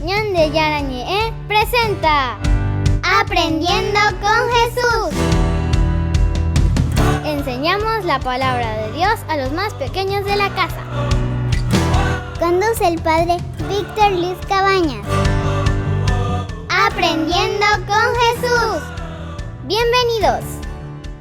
Ñande Yarañe presenta Aprendiendo con Jesús. Enseñamos la palabra de Dios a los más pequeños de la casa. Conduce el padre Víctor Luis Cabañas. Aprendiendo con Jesús. Bienvenidos.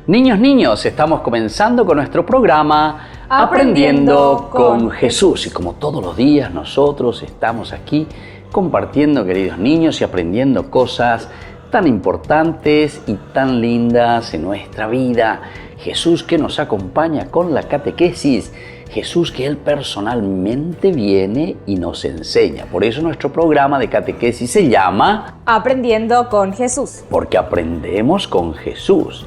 Niños, estamos comenzando con nuestro programa Aprendiendo con Jesús. Y como todos los días nosotros estamos aquí compartiendo, queridos niños, y aprendiendo cosas tan importantes y tan lindas en nuestra vida. Jesús que nos acompaña con la catequesis. Jesús que Él personalmente viene y nos enseña. Por eso nuestro programa de catequesis se llama Aprendiendo con Jesús. Porque aprendemos con Jesús.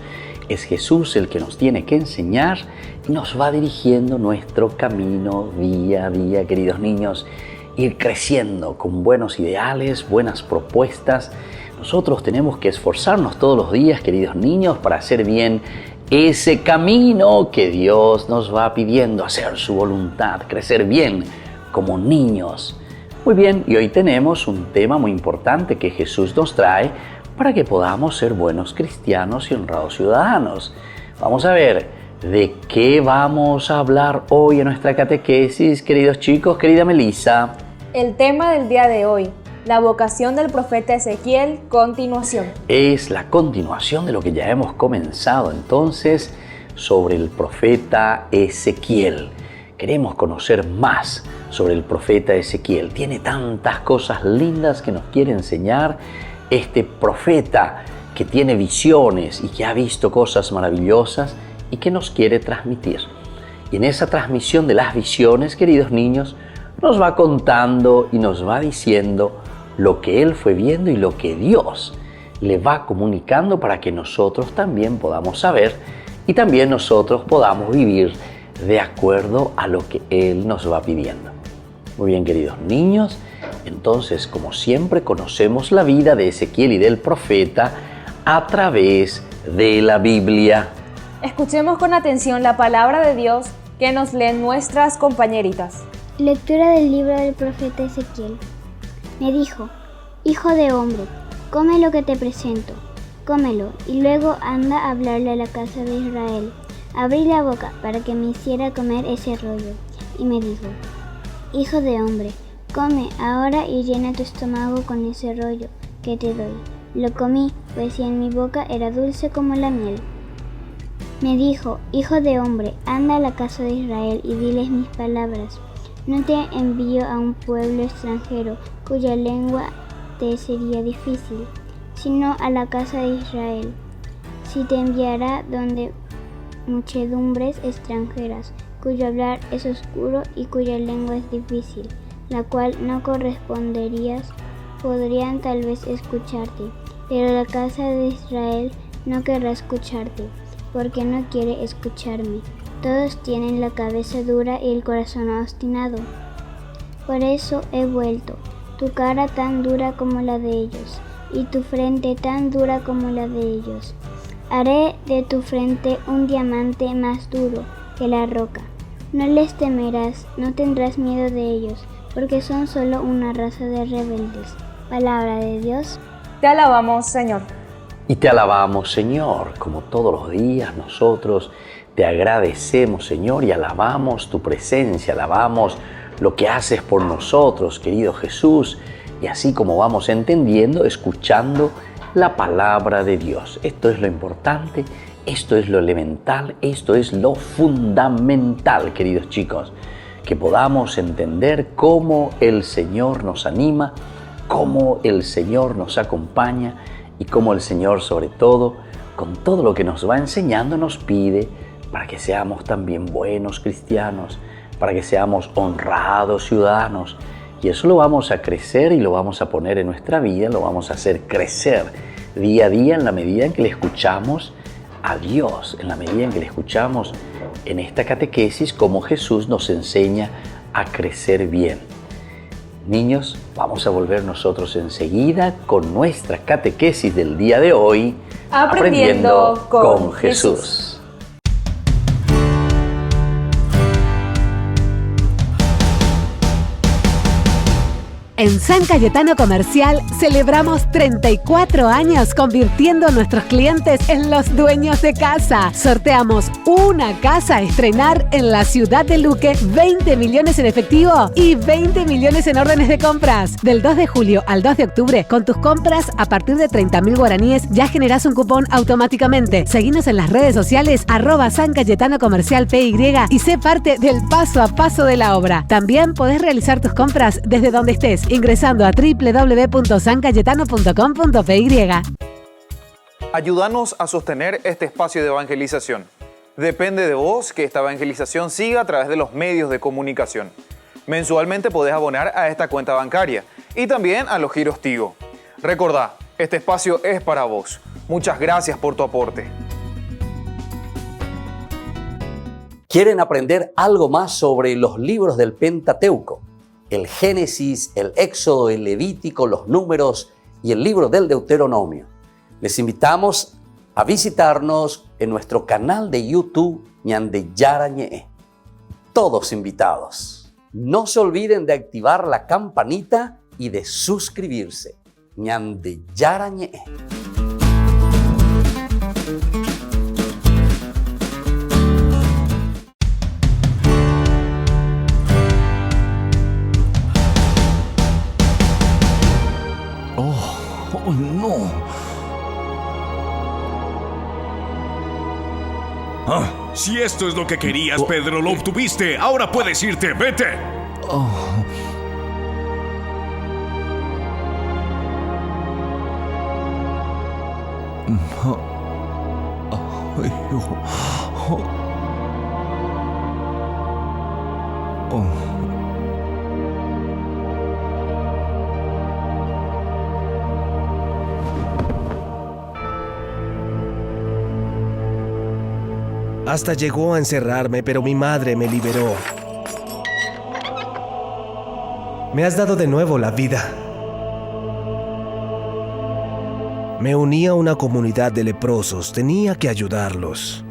Es Jesús el que nos tiene que enseñar y nos va dirigiendo nuestro camino día a día, queridos niños. Ir creciendo con buenos ideales, buenas propuestas. Nosotros tenemos que esforzarnos todos los días, queridos niños, para hacer bien ese camino que Dios nos va pidiendo, hacer su voluntad, crecer bien como niños. Muy bien, y hoy tenemos un tema muy importante que Jesús nos trae para que podamos ser buenos cristianos y honrados ciudadanos. Vamos a ver de qué vamos a hablar hoy en nuestra catequesis, queridos chicos, querida Melissa. El tema del día de hoy, la vocación del profeta Ezequiel, continuación. Es la continuación de lo que ya hemos comenzado entonces sobre el profeta Ezequiel. Queremos conocer más sobre el profeta Ezequiel. Tiene tantas cosas lindas que nos quiere enseñar este profeta que tiene visiones y que ha visto cosas maravillosas y que nos quiere transmitir. Y en esa transmisión de las visiones, queridos niños, nos va contando y nos va diciendo lo que Él fue viendo y lo que Dios le va comunicando para que nosotros también podamos saber y también nosotros podamos vivir de acuerdo a lo que Él nos va pidiendo. Muy bien, queridos niños, entonces, como siempre, conocemos la vida de Ezequiel y del profeta a través de la Biblia. Escuchemos con atención la palabra de Dios que nos leen nuestras compañeritas. Lectura del libro del profeta Ezequiel. Me dijo: Hijo de hombre, come lo que te presento, cómelo, y luego anda a hablarle a la casa de Israel. Abrí la boca para que me hiciera comer ese rollo, y me dijo: Hijo de hombre, come ahora y llena tu estómago con ese rollo que te doy. Lo comí, pues si en mi boca era dulce como la miel. Me dijo: Hijo de hombre, anda a la casa de Israel y diles mis palabras. No te envío a un pueblo extranjero cuya lengua te sería difícil, sino a la casa de Israel. Si te enviará donde muchedumbres extranjeras, cuyo hablar es oscuro y cuya lengua es difícil, la cual no corresponderías, podrían tal vez escucharte, pero la casa de Israel no querrá escucharte, porque no quiere escucharme. Todos tienen la cabeza dura y el corazón obstinado. Por eso he vuelto, tu cara tan dura como la de ellos, y tu frente tan dura como la de ellos. Haré de tu frente un diamante más duro que la roca. No les temerás, no tendrás miedo de ellos, porque son solo una raza de rebeldes. Palabra de Dios. Te alabamos, Señor. Y te alabamos, Señor, como todos los días nosotros te agradecemos, Señor, y alabamos tu presencia, alabamos lo que haces por nosotros, querido Jesús, y así como vamos entendiendo, escuchando la palabra de Dios. Esto es lo importante, esto es lo elemental, esto es lo fundamental, queridos chicos, que podamos entender cómo el Señor nos anima, cómo el Señor nos acompaña y cómo el Señor, sobre todo, con todo lo que nos va enseñando, nos pide para que seamos también buenos cristianos, para que seamos honrados ciudadanos. Y eso lo vamos a crecer y lo vamos a poner en nuestra vida, lo vamos a hacer crecer día a día en la medida en que le escuchamos a Dios, en la medida en que le escuchamos en esta catequesis cómo Jesús nos enseña a crecer bien. Niños, vamos a volver nosotros enseguida con nuestra catequesis del día de hoy, Aprendiendo con Jesús. En San Cayetano Comercial celebramos 34 años convirtiendo a nuestros clientes en los dueños de casa. Sorteamos una casa a estrenar en la ciudad de Luque, 20 millones en efectivo y 20 millones en órdenes de compras. Del 2 de julio al 2 de octubre, con tus compras a partir de 30.000 guaraníes ya generás un cupón automáticamente. Seguinos en las redes sociales @San Cayetano Comercial PY y sé parte del paso a paso de la obra. También podés realizar tus compras desde donde estés, ingresando a www.sancayetano.com.py. Ayúdanos a sostener este espacio de evangelización. Depende de vos que esta evangelización siga a través de los medios de comunicación. Mensualmente podés abonar a esta cuenta bancaria y también a los giros Tigo. Recordá, este espacio es para vos. Muchas gracias por tu aporte. ¿Quieren aprender algo más sobre los libros del Pentateuco? El Génesis, el Éxodo, el Levítico, los Números y el libro del Deuteronomio. Les invitamos a visitarnos en nuestro canal de YouTube Ñande Yarañe. Todos invitados. No se olviden de activar la campanita y de suscribirse. Ñande Yarañe. ¡Oh, no! Si esto es lo que querías, Pedro, lo obtuviste. Ahora puedes irte. ¡Vete! Hasta llegó a encerrarme, pero mi madre me liberó. Me has dado de nuevo la vida. Me uní a una comunidad de leprosos. Tenía que ayudarlos.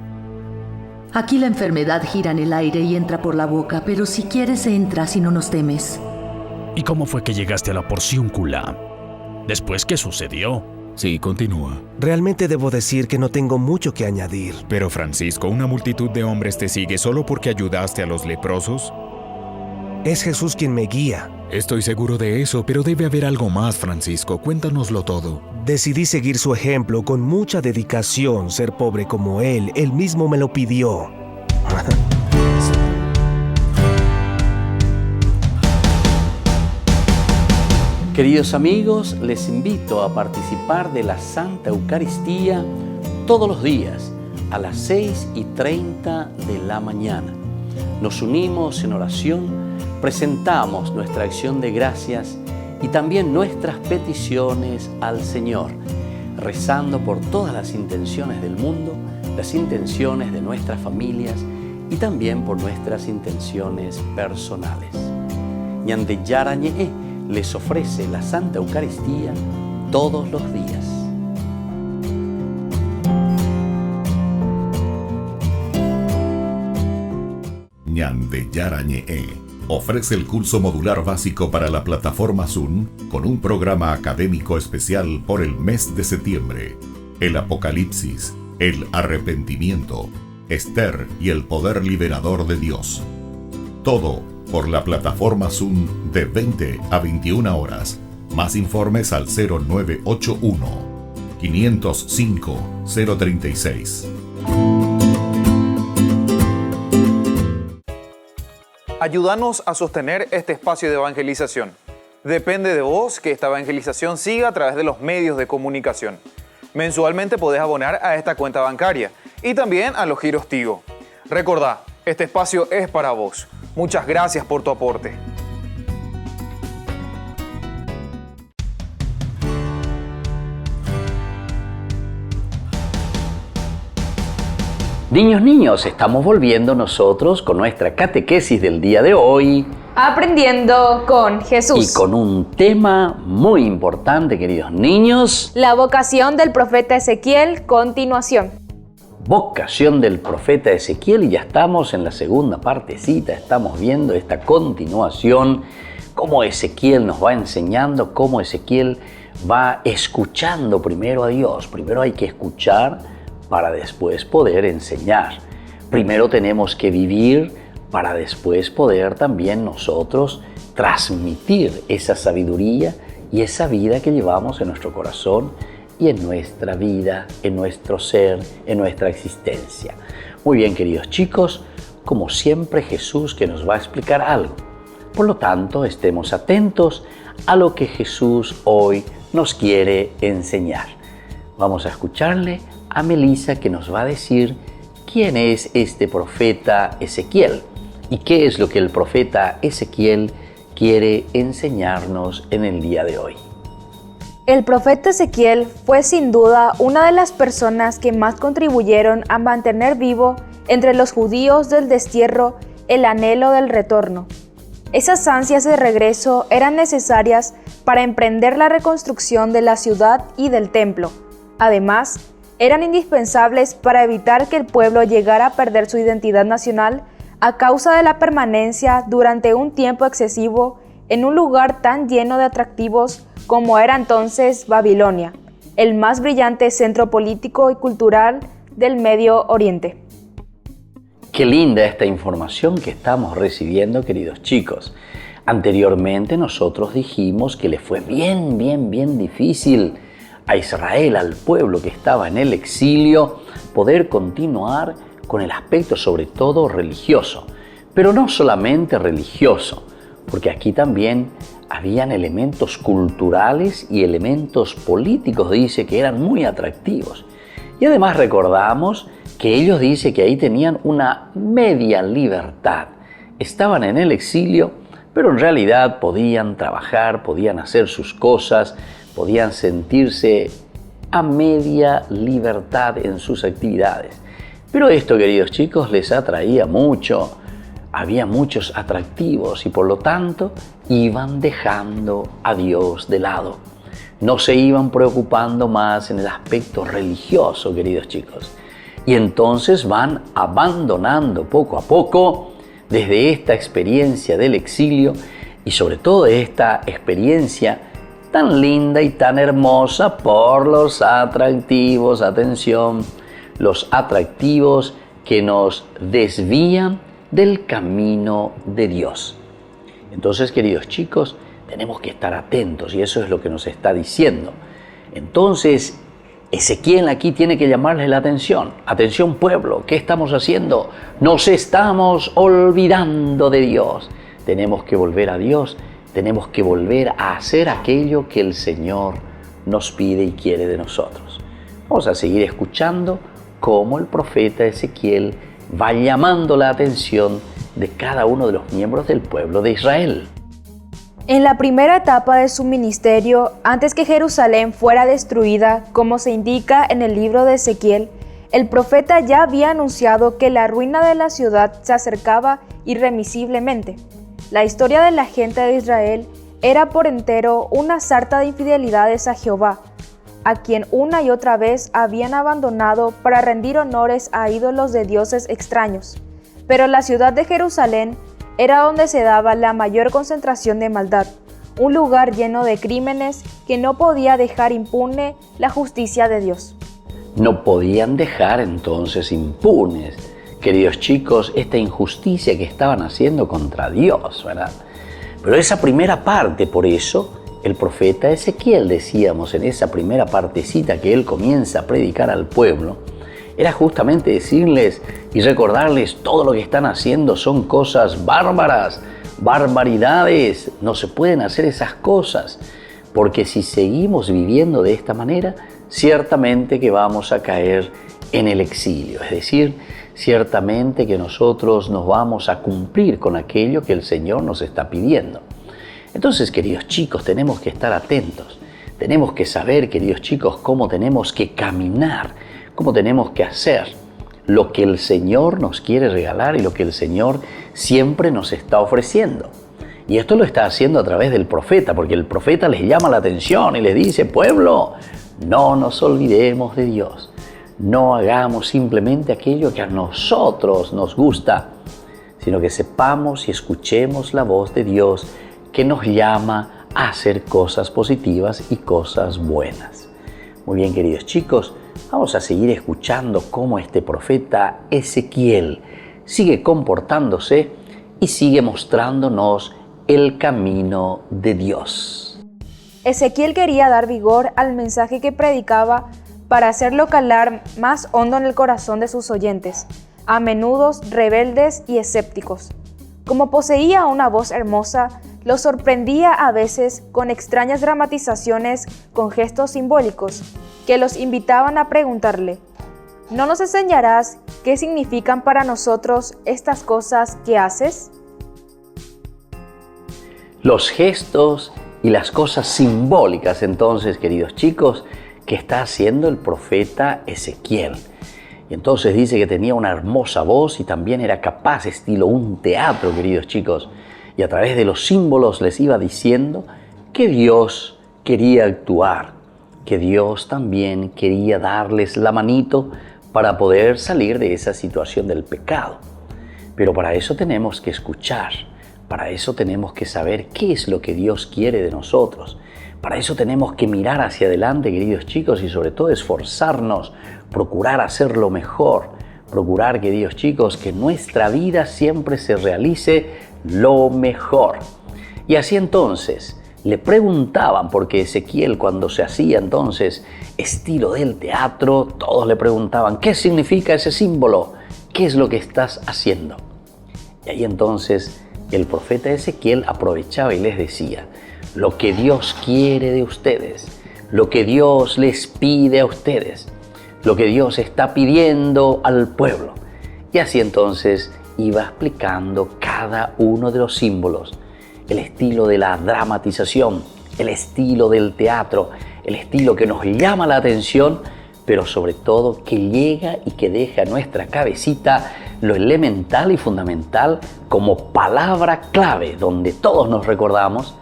Aquí la enfermedad gira en el aire y entra por la boca, pero si quieres entra si no nos temes. ¿Y cómo fue que llegaste a la porciúncula? ¿Después qué sucedió? Sí, continúa. Realmente debo decir que no tengo mucho que añadir. Pero Francisco, ¿una multitud de hombres te sigue solo porque ayudaste a los leprosos? Es Jesús quien me guía. Estoy seguro de eso, pero debe haber algo más, Francisco. Cuéntanoslo todo. Decidí seguir su ejemplo con mucha dedicación, ser pobre como él. Él mismo me lo pidió. Queridos amigos, les invito a participar de la Santa Eucaristía todos los días a las 6:30 de la mañana. Nos unimos en oración, presentamos nuestra acción de gracias y también nuestras peticiones al Señor, rezando por todas las intenciones del mundo, las intenciones de nuestras familias y también por nuestras intenciones personales. Ñande Yarañe les ofrece la Santa Eucaristía todos los días. Ñande Yarañe ofrece el curso modular básico para la plataforma Zoom con un programa académico especial por el mes de septiembre. El Apocalipsis, el arrepentimiento, Esther y el poder liberador de Dios. Todo por la plataforma Zoom de 20 a 21 horas. Más informes al 0981 505 036. Ayúdanos a sostener este espacio de evangelización. Depende de vos que esta evangelización siga a través de los medios de comunicación. Mensualmente podés abonar a esta cuenta bancaria y también a los giros Tigo. Recordá, este espacio es para vos. Muchas gracias por tu aporte. Niños, estamos volviendo nosotros con nuestra catequesis del día de hoy. Aprendiendo con Jesús. Y con un tema muy importante, queridos niños. La vocación del profeta Ezequiel, continuación. Vocación del profeta Ezequiel, y ya estamos en la segunda partecita, estamos viendo esta continuación cómo Ezequiel nos va enseñando, cómo Ezequiel va escuchando primero a Dios. Primero hay que escuchar para después poder enseñar. Primero tenemos que vivir para después poder también nosotros transmitir esa sabiduría y esa vida que llevamos en nuestro corazón y en nuestra vida, en nuestro ser, en nuestra existencia. Muy bien, queridos chicos, como siempre Jesús que nos va a explicar algo. Por lo tanto, estemos atentos a lo que Jesús hoy nos quiere enseñar. Vamos a escucharle a Melissa que nos va a decir quién es este profeta Ezequiel y qué es lo que el profeta Ezequiel quiere enseñarnos en el día de hoy. El profeta Ezequiel fue sin duda una de las personas que más contribuyeron a mantener vivo entre los judíos del destierro el anhelo del retorno. Esas ansias de regreso eran necesarias para emprender la reconstrucción de la ciudad y del templo. Además, eran indispensables para evitar que el pueblo llegara a perder su identidad nacional a causa de la permanencia durante un tiempo excesivo en un lugar tan lleno de atractivos como era entonces Babilonia, el más brillante centro político y cultural del Medio Oriente. Qué linda esta información que estamos recibiendo, queridos chicos. Anteriormente nosotros dijimos que le fue bien difícil a Israel, al pueblo que estaba en el exilio, poder continuar con el aspecto sobre todo religioso. Pero no solamente religioso, porque aquí también habían elementos culturales y elementos políticos, dice, que eran muy atractivos. Y además recordamos que ellos dicen que ahí tenían una media libertad. Estaban en el exilio, pero en realidad podían trabajar, podían hacer sus cosas, podían sentirse a media libertad en sus actividades. Pero esto, queridos chicos, les atraía mucho. Había muchos atractivos y por lo tanto iban dejando a Dios de lado. No se iban preocupando más en el aspecto religioso, queridos chicos. Y entonces van abandonando poco a poco desde esta experiencia del exilio y sobre todo esta experiencia tan linda y tan hermosa por los atractivos, atención, los atractivos que nos desvían del camino de Dios. Entonces, queridos chicos, tenemos que estar atentos y eso es lo que nos está diciendo. Entonces, Ezequiel aquí tiene que llamarles la atención. Atención, pueblo, ¿qué estamos haciendo? Nos estamos olvidando de Dios. Tenemos que volver a Dios, tenemos que volver a hacer aquello que el Señor nos pide y quiere de nosotros. Vamos a seguir escuchando cómo el profeta Ezequiel va llamando la atención de cada uno de los miembros del pueblo de Israel. En la primera etapa de su ministerio, antes que Jerusalén fuera destruida, como se indica en el libro de Ezequiel, el profeta ya había anunciado que la ruina de la ciudad se acercaba irremisiblemente. La historia de la gente de Israel era por entero una sarta de infidelidades a Jehová, a quien una y otra vez habían abandonado para rendir honores a ídolos de dioses extraños. Pero la ciudad de Jerusalén era donde se daba la mayor concentración de maldad, un lugar lleno de crímenes que no podía dejar impune la justicia de Dios. No podían dejar entonces impunes, queridos chicos, esta injusticia que estaban haciendo contra Dios, ¿verdad? Pero esa primera parte, por eso, el profeta Ezequiel, decíamos en esa primera partecita que él comienza a predicar al pueblo, era justamente decirles y recordarles todo lo que están haciendo son cosas bárbaras, barbaridades, no se pueden hacer esas cosas, porque si seguimos viviendo de esta manera, ciertamente que vamos a caer en el exilio, es decir, ciertamente que nosotros nos vamos a cumplir con aquello que el Señor nos está pidiendo. Entonces, queridos chicos, tenemos que estar atentos, tenemos que saber, queridos chicos, cómo tenemos que caminar, cómo tenemos que hacer lo que el Señor nos quiere regalar y lo que el Señor siempre nos está ofreciendo. Y esto lo está haciendo a través del profeta, porque el profeta les llama la atención y les dice, pueblo, no nos olvidemos de Dios. No hagamos simplemente aquello que a nosotros nos gusta, sino que sepamos y escuchemos la voz de Dios que nos llama a hacer cosas positivas y cosas buenas. Muy bien, queridos chicos, vamos a seguir escuchando cómo este profeta Ezequiel sigue comportándose y sigue mostrándonos el camino de Dios. Ezequiel quería dar vigor al mensaje que predicaba para hacerlo calar más hondo en el corazón de sus oyentes, a menudo rebeldes y escépticos. Como poseía una voz hermosa, los sorprendía a veces con extrañas dramatizaciones con gestos simbólicos que los invitaban a preguntarle: ¿no nos enseñarás qué significan para nosotros estas cosas que haces? Los gestos y las cosas simbólicas, entonces, queridos chicos, que está haciendo el profeta Ezequiel. Y entonces dice que tenía una hermosa voz y también era capaz, estilo un teatro, queridos chicos. Y a través de los símbolos les iba diciendo que Dios quería actuar, que Dios también quería darles la manito para poder salir de esa situación del pecado. Pero para eso tenemos que escuchar, para eso tenemos que saber qué es lo que Dios quiere de nosotros. Para eso tenemos que mirar hacia adelante, queridos chicos, y sobre todo esforzarnos, procurar hacerlo mejor, procurar, queridos chicos, que nuestra vida siempre se realice lo mejor. Y así entonces le preguntaban, porque Ezequiel cuando se hacía entonces estilo del teatro, todos le preguntaban: ¿qué significa ese símbolo? ¿Qué es lo que estás haciendo? Y ahí entonces el profeta Ezequiel aprovechaba y les decía: lo que Dios quiere de ustedes, lo que Dios les pide a ustedes, lo que Dios está pidiendo al pueblo. Y así entonces iba explicando cada uno de los símbolos, el estilo de la dramatización, el estilo del teatro, el estilo que nos llama la atención, pero sobre todo que llega y que deja en nuestra cabecita lo elemental y fundamental como palabra clave, donde todos nos recordamos.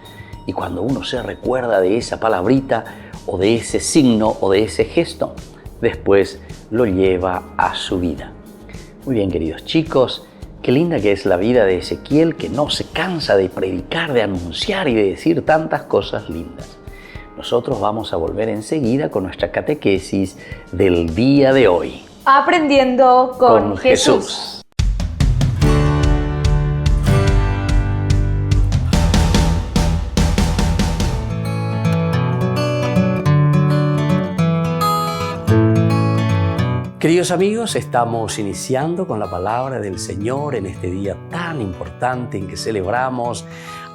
Y cuando uno se recuerda de esa palabrita o de ese signo o de ese gesto, después lo lleva a su vida. Muy bien, queridos chicos, qué linda que es la vida de Ezequiel, que no se cansa de predicar, de anunciar y de decir tantas cosas lindas. Nosotros vamos a volver enseguida con nuestra catequesis del día de hoy. Aprendiendo con Jesús. Queridos amigos, estamos iniciando con la palabra del Señor en este día tan importante en que celebramos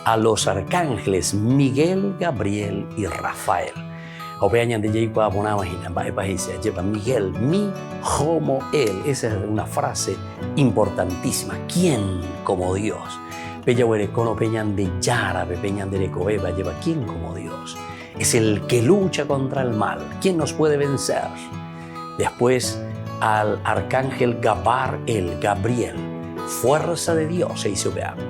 a los arcángeles Miguel, Gabriel y Rafael. Miguel, mi como él. Esa es una frase importantísima. ¿Quién como Dios? ¿Quién como Dios? Es el que lucha contra el mal. ¿Quién nos puede vencer? Después al arcángel Gabriel, fuerza de Dios,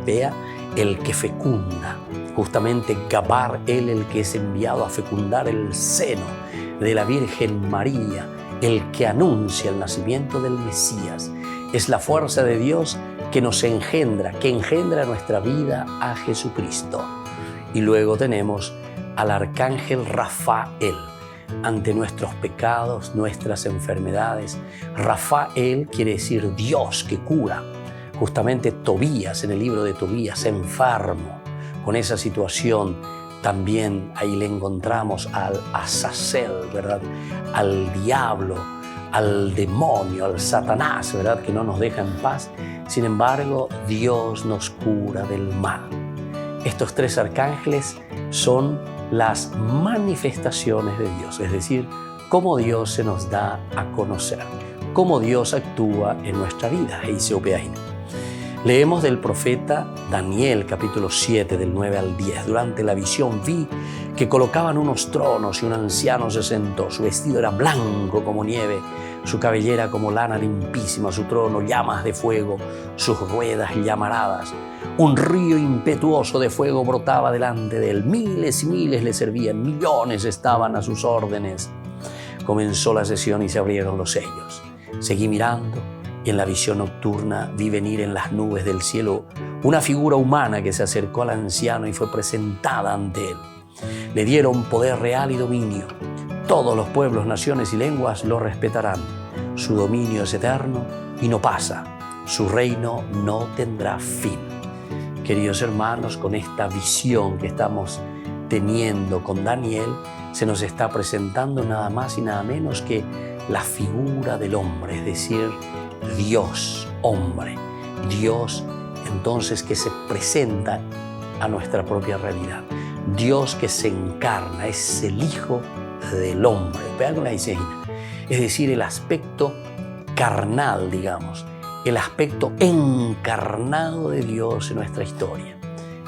vea, el que fecunda, justamente Gabriel, el que es enviado a fecundar el seno de la Virgen María, el que anuncia el nacimiento del Mesías. Es la fuerza de Dios que nos engendra, que engendra nuestra vida a Jesucristo. Y luego tenemos al arcángel Rafael, ante nuestros pecados, nuestras enfermedades. Rafael quiere decir Dios que cura. Justamente Tobías, en el libro de Tobías, enfermo con esa situación, también ahí le encontramos al Azazel, ¿verdad? Al diablo, al demonio, al Satanás, ¿verdad? Que no nos deja en paz. Sin embargo, Dios nos cura del mal. Estos tres arcángeles son las manifestaciones de Dios, es decir, cómo Dios se nos da a conocer, cómo Dios actúa en nuestra vida. Leemos del profeta Daniel, capítulo 7, del 9 al 10. Durante la visión vi que colocaban unos tronos y un anciano se sentó. Su vestido era blanco como nieve, su cabellera como lana limpísima, su trono llamas de fuego, sus ruedas llamaradas. Un río impetuoso de fuego brotaba delante de él. Miles y miles le servían, millones estaban a sus órdenes. Comenzó la sesión y se abrieron los sellos. Seguí mirando Y en la visión nocturna vi venir en las nubes del cielo una figura humana que se acercó al anciano y fue presentada ante él. Le dieron poder real y dominio. Todos los pueblos, naciones y lenguas lo respetarán. Su dominio es eterno y no pasa. Su reino no tendrá fin. Queridos hermanos, con esta visión que estamos teniendo con Daniel, se nos está presentando nada más y nada menos que la figura del hombre, es decir, Dios, hombre. Dios, entonces, que se presenta a nuestra propia realidad. Dios que se encarna, es el Hijo del hombre. Vean con la diseña. Es decir, el aspecto carnal, digamos, el aspecto encarnado de Dios en nuestra historia.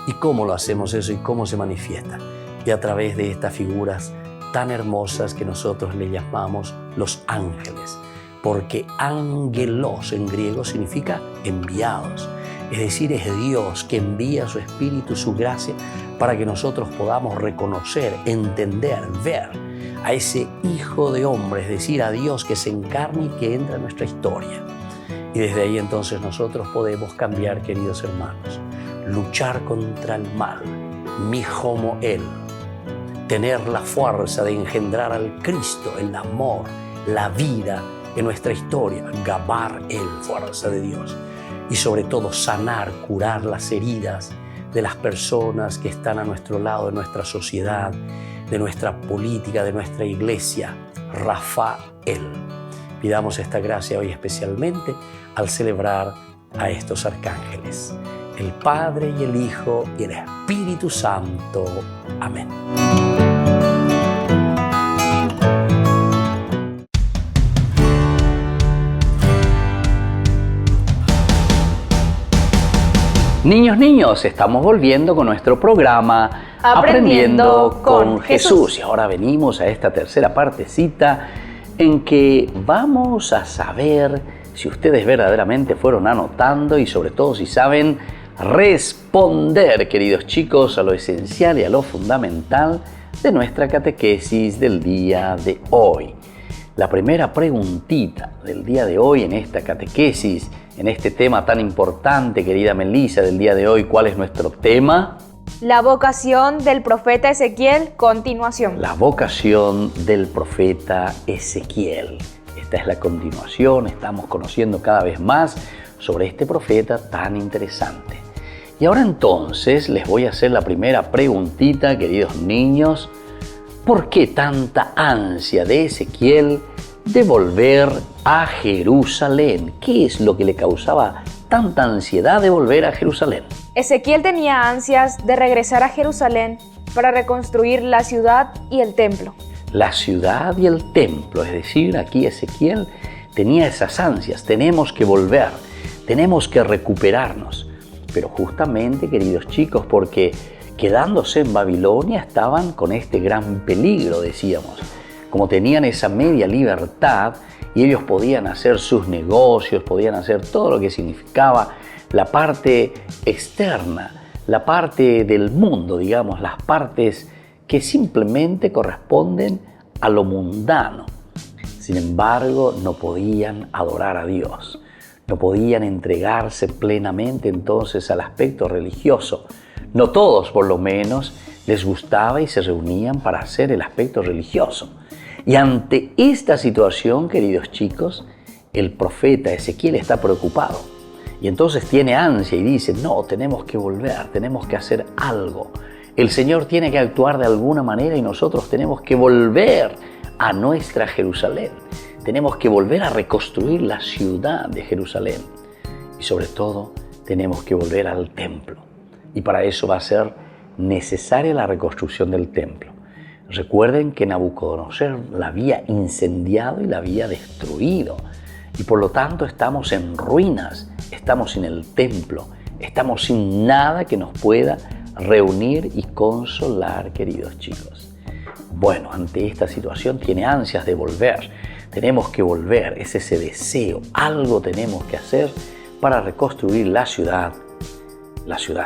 ¿Y cómo lo hacemos eso y cómo se manifiesta? Y a través de estas figuras tan hermosas que nosotros le llamamos los ángeles, porque ángelos en griego significa enviados. Es decir, es Dios que envía su Espíritu, su gracia, para que nosotros podamos reconocer, entender, ver a ese Hijo de hombre, es decir, a Dios que se encarna y que entra en nuestra historia. Y desde ahí entonces nosotros podemos cambiar, queridos hermanos, luchar contra el mal, mi homo él, tener la fuerza de engendrar al Cristo, el amor, la vida en nuestra historia, gabar el, fuerza de Dios, y sobre todo sanar, curar las heridas de las personas que están a nuestro lado, de nuestra sociedad, de nuestra política, de nuestra iglesia, Rafael. Pidamos esta gracia hoy especialmente al celebrar a estos arcángeles, el Padre y el Hijo y el Espíritu Santo. Amén. Niños, estamos volviendo con nuestro programa Aprendiendo con Jesús. Y ahora venimos a esta tercera partecita en que vamos a saber si ustedes verdaderamente fueron anotando y sobre todo si saben responder, queridos chicos, a lo esencial y a lo fundamental de nuestra catequesis del día de hoy. La primera preguntita del día de hoy en esta catequesis, en este tema tan importante, querida Melissa, del día de hoy, ¿cuál es nuestro tema? La vocación del profeta Ezequiel, continuación. La vocación del profeta Ezequiel. Esta es la continuación, estamos conociendo cada vez más sobre este profeta tan interesante. Y ahora entonces les voy a hacer la primera preguntita, queridos niños. ¿Por qué tanta ansia de Ezequiel de volver a Jerusalén? ¿Qué es lo que le causaba tanta ansiedad de volver a Jerusalén? Ezequiel tenía ansias de regresar a Jerusalén para reconstruir la ciudad y el templo. La ciudad y el templo, es decir, aquí Ezequiel tenía esas ansias. Tenemos que volver, tenemos que recuperarnos. Pero justamente, queridos chicos, porque quedándose en Babilonia estaban con este gran peligro, decíamos. Como tenían esa media libertad y ellos podían hacer sus negocios, podían hacer todo lo que significaba la parte externa, la parte del mundo, digamos, las partes que simplemente corresponden a lo mundano. Sin embargo, no podían adorar a Dios, no podían entregarse plenamente entonces al aspecto religioso. No todos, por lo menos, les gustaba y se reunían para hacer el aspecto religioso. Y ante esta situación, queridos chicos, el profeta Ezequiel está preocupado. Y entonces tiene ansia y dice, no, tenemos que volver, tenemos que hacer algo. El Señor tiene que actuar de alguna manera y nosotros tenemos que volver a nuestra Jerusalén. Tenemos que volver a reconstruir la ciudad de Jerusalén. Y sobre todo, tenemos que volver al templo. Y para eso va a ser necesaria la reconstrucción del templo. Recuerden que Nabucodonosor la había incendiado y la había destruido. Y por lo tanto estamos en ruinas, estamos sin el templo, estamos sin nada que nos pueda reunir y consolar, queridos chicos. Bueno, ante esta situación tiene ansias de volver. Tenemos que volver, es ese deseo. Algo tenemos que hacer para reconstruir la ciudad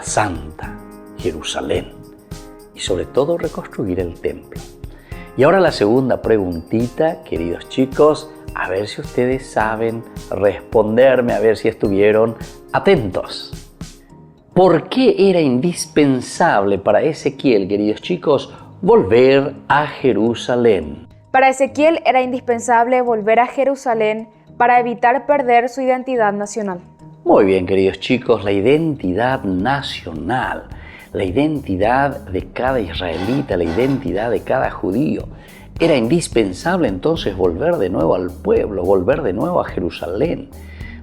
santa, Jerusalén. Y sobre todo reconstruir el templo. Y ahora la segunda preguntita, queridos chicos, A ver si ustedes saben responderme, a ver si estuvieron atentos. ¿Por qué era indispensable para Ezequiel, queridos chicos, volver a Jerusalén? Para Ezequiel era indispensable volver a Jerusalén para evitar perder su identidad nacional. Muy bien, queridos chicos, la identidad nacional, la identidad de cada israelita, la identidad de cada judío. Era indispensable entonces volver de nuevo al pueblo, volver de nuevo a Jerusalén,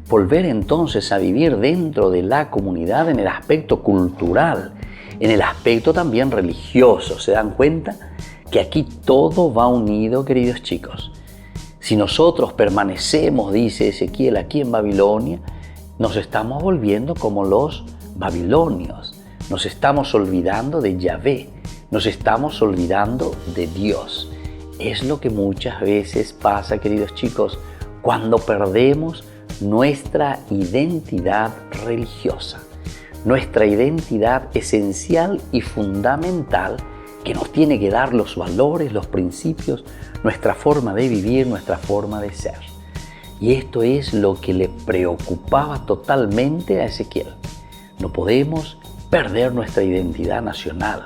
volver entonces a vivir dentro de la comunidad en el aspecto cultural, en el aspecto también religioso. ¿Se dan cuenta? Que aquí todo va unido, queridos chicos. Si nosotros permanecemos, dice Ezequiel, aquí en Babilonia, nos estamos volviendo como los babilonios. Nos estamos olvidando de Yahvé, nos estamos olvidando de Dios. Es lo que muchas veces pasa, queridos chicos, cuando perdemos nuestra identidad religiosa, nuestra identidad esencial y fundamental que nos tiene que dar los valores, los principios, nuestra forma de vivir, nuestra forma de ser. Y esto es lo que le preocupaba totalmente a Ezequiel. No podemos perder nuestra identidad nacional,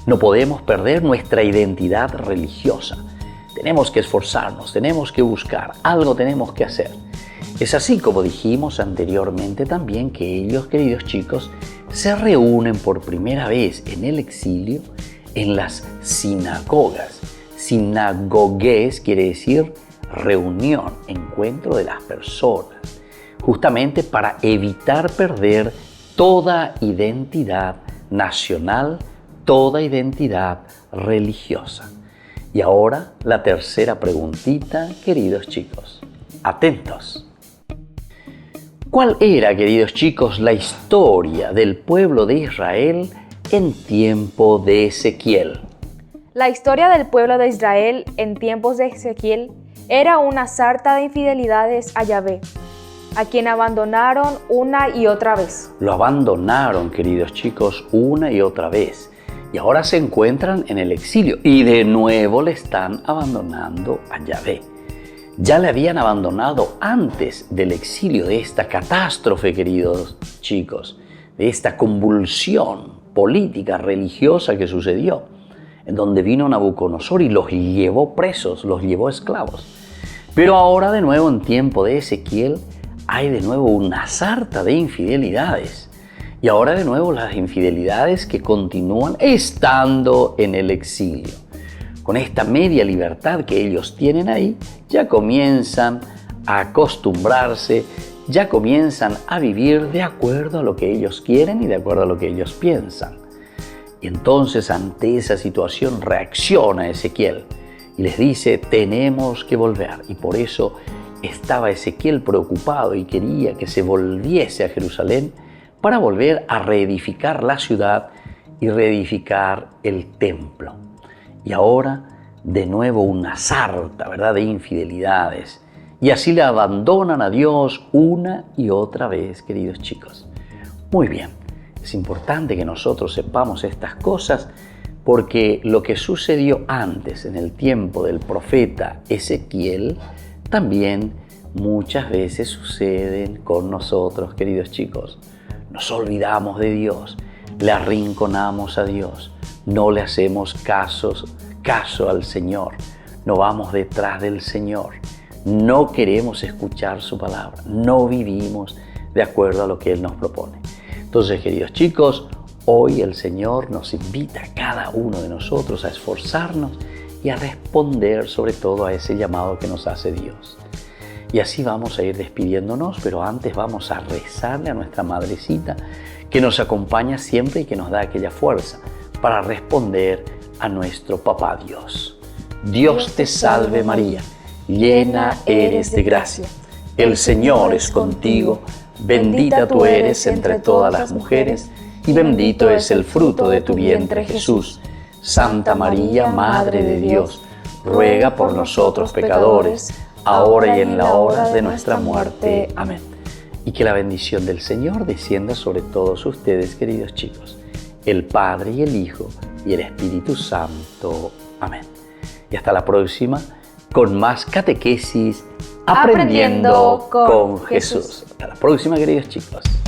no podemos perder nuestra identidad religiosa. Tenemos que esforzarnos, tenemos que buscar, algo tenemos que hacer. Es así como dijimos anteriormente también que ellos, queridos chicos, se reúnen por primera vez en el exilio en las sinagogas. Sinagogues quiere decir reunión, encuentro de las personas, justamente para evitar perder toda identidad nacional, toda identidad religiosa. Y ahora la tercera preguntita, queridos chicos. Atentos. ¿Cuál era, queridos chicos, la historia del pueblo de Israel en tiempo de Ezequiel? La historia del pueblo de Israel en tiempos de Ezequiel era una sarta de infidelidades a Yahvé, a quien abandonaron una y otra vez. Lo abandonaron, queridos chicos, una y otra vez. Y ahora se encuentran en el exilio y de nuevo le están abandonando a Yahvé. Ya le habían abandonado antes del exilio, de esta catástrofe, queridos chicos, de esta convulsión política, religiosa que sucedió, en donde vino Nabucodonosor y los llevó presos, los llevó esclavos. Pero ahora de nuevo en tiempo de Ezequiel hay de nuevo una sarta de infidelidades. Y ahora de nuevo las infidelidades que continúan estando en el exilio. Con esta media libertad que ellos tienen ahí, ya comienzan a acostumbrarse, ya comienzan a vivir de acuerdo a lo que ellos quieren y de acuerdo a lo que ellos piensan. Y entonces ante esa situación reacciona Ezequiel y les dice, tenemos que volver. Y por eso estaba Ezequiel preocupado y quería que se volviese a Jerusalén para volver a reedificar la ciudad y reedificar el templo. Y ahora, de nuevo, una sarta, ¿verdad?, de infidelidades. Y así le abandonan a Dios una y otra vez, queridos chicos. Muy bien, es importante que nosotros sepamos estas cosas porque lo que sucedió antes, en el tiempo del profeta Ezequiel, también muchas veces suceden con nosotros, queridos chicos. Nos olvidamos de Dios, le arrinconamos a Dios, no le hacemos caso al Señor, no vamos detrás del Señor, no queremos escuchar su palabra, no vivimos de acuerdo a lo que Él nos propone. Entonces, queridos chicos, hoy el Señor nos invita a cada uno de nosotros a esforzarnos y a responder sobre todo a ese llamado que nos hace Dios. Y así vamos a ir despidiéndonos, pero antes vamos a rezarle a nuestra Madrecita que nos acompaña siempre y que nos da aquella fuerza para responder a nuestro Papá Dios. Dios te salve María, llena eres de gracia. El Señor es contigo, bendita tú eres entre todas las mujeres y bendito es el fruto de tu vientre Jesús. Santa María, Madre de Dios, ruega por nosotros pecadores, ahora y en la hora de nuestra muerte. Amén. Y que la bendición del Señor descienda sobre todos ustedes, queridos chicos, el Padre y el Hijo y el Espíritu Santo. Amén. Y hasta la próxima con más catequesis Aprendiendo con Jesús. Hasta la próxima, queridos chicos.